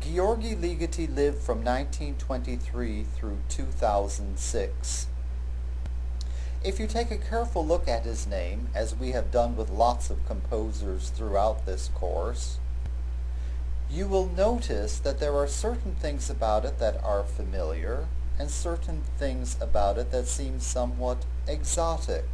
Gheorghe Ligeti lived from 1923 through 2006. If you take a careful look at his name, as we have done with lots of composers throughout this course, you will notice that there are certain things about it that are familiar and certain things about it that seem somewhat exotic.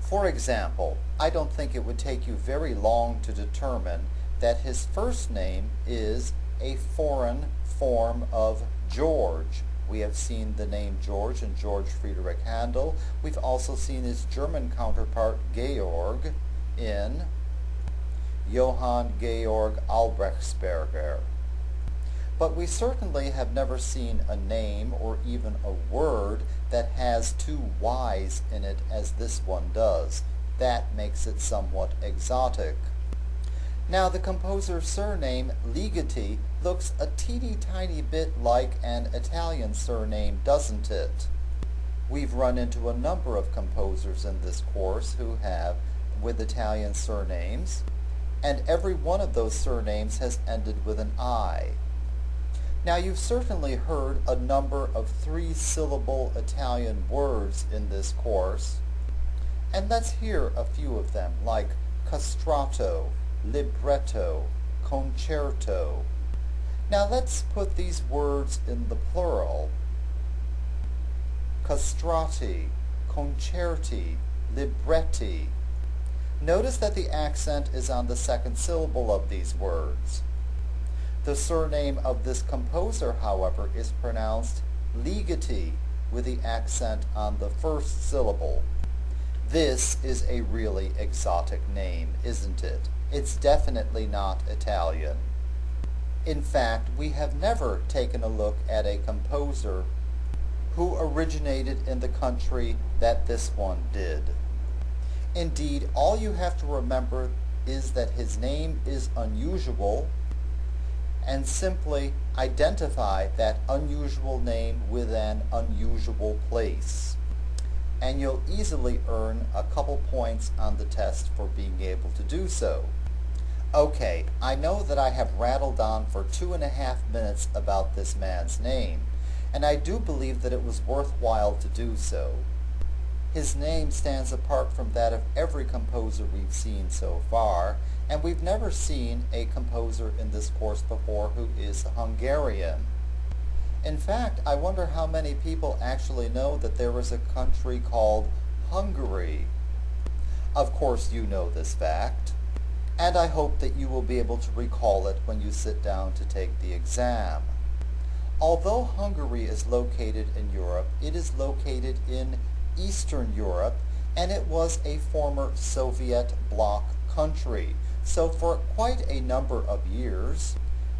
For example, I don't think it would take you very long to determine that his first name is a foreign form of George. We have seen the name George in George Friedrich Handel. We've also seen his German counterpart Georg in Johann Georg Albrechtsberger. But we certainly have never seen a name or even a word that has two Y's in it as this one does. That makes it somewhat exotic. Now the composer's surname, Ligeti, looks a teeny tiny bit like an Italian surname, doesn't it? We've run into a number of composers in this course who have with Italian surnames, and every one of those surnames has ended with an I. Now you've certainly heard a number of three-syllable Italian words in this course, and let's hear a few of them, like castrato, libretto, concerto. Now let's put these words in the plural. Castrati, concerti, libretti. Notice that the accent is on the second syllable of these words. The surname of this composer, however, is pronounced Ligeti with the accent on the first syllable. This is a really exotic name, isn't it? It's definitely not Italian. In fact, we have never taken a look at a composer who originated in the country that this one did. Indeed, all you have to remember is that his name is unusual, and simply identify that unusual name with an unusual place. And you'll easily earn a couple points on the test for being able to do so. Okay, I know that I have rattled on for 2.5 minutes about this man's name, and I do believe that it was worthwhile to do so. His name stands apart from that of every composer we've seen so far, and we've never seen a composer in this course before who is Hungarian. In fact, I wonder how many people actually know that there is a country called Hungary. Of course you know this fact, and I hope that you will be able to recall it when you sit down to take the exam. Although Hungary is located in Europe, it is located in Eastern Europe, and it was a former Soviet bloc country. So for quite a number of years,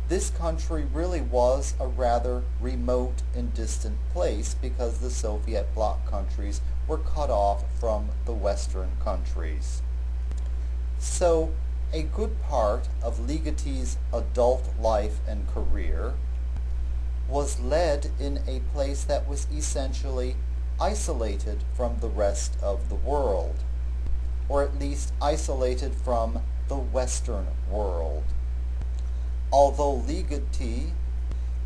this country really was a rather remote and distant place because the Soviet bloc countries were cut off from the Western countries. So a good part of Ligeti's adult life and career was led in a place that was essentially isolated from the rest of the world, or at least isolated from the Western world. Although Ligeti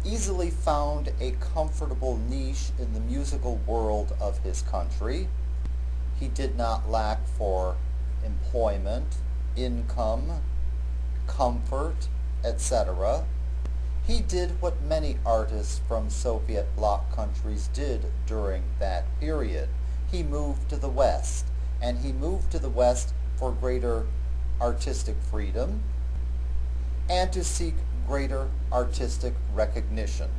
easily found a comfortable niche in the musical world of his country, he did not lack for employment, income, comfort, etc. He did what many artists from Soviet bloc countries did during that period. He moved to the West, and he moved to the West for greater artistic freedom and to seek greater artistic recognition.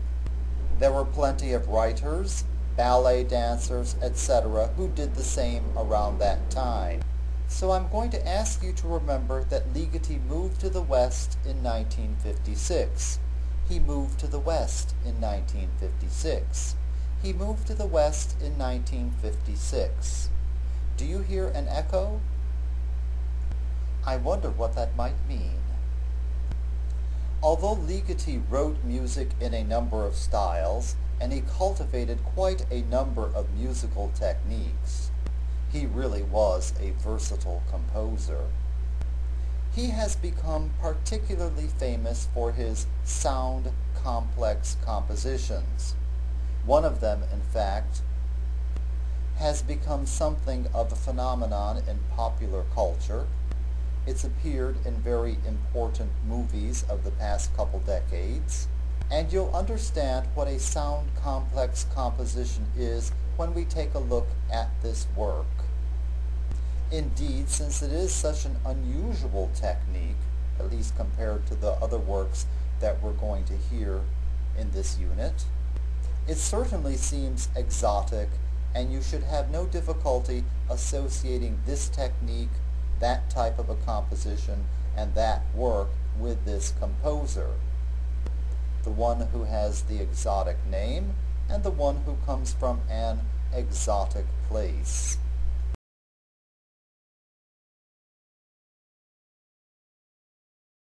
There were plenty of writers, ballet dancers, etc. who did the same around that time. So I'm going to ask you to remember that Ligeti moved to the West in 1956. He moved to the West in 1956. He moved to the West in 1956. Do you hear an echo? I wonder what that might mean. Although Ligeti wrote music in a number of styles, and he cultivated quite a number of musical techniques, he really was a versatile composer. He has become particularly famous for his sound, complex compositions. One of them, in fact, has become something of a phenomenon in popular culture. It's appeared in very important movies of the past couple decades. And you'll understand what a sound complex composition is when we take a look at this work. Indeed, since it is such an unusual technique, at least compared to the other works that we're going to hear in this unit, it certainly seems exotic, and you should have no difficulty associating this technique, that type of a composition, and that work with this composer. The one who has the exotic name, and the one who comes from an exotic place.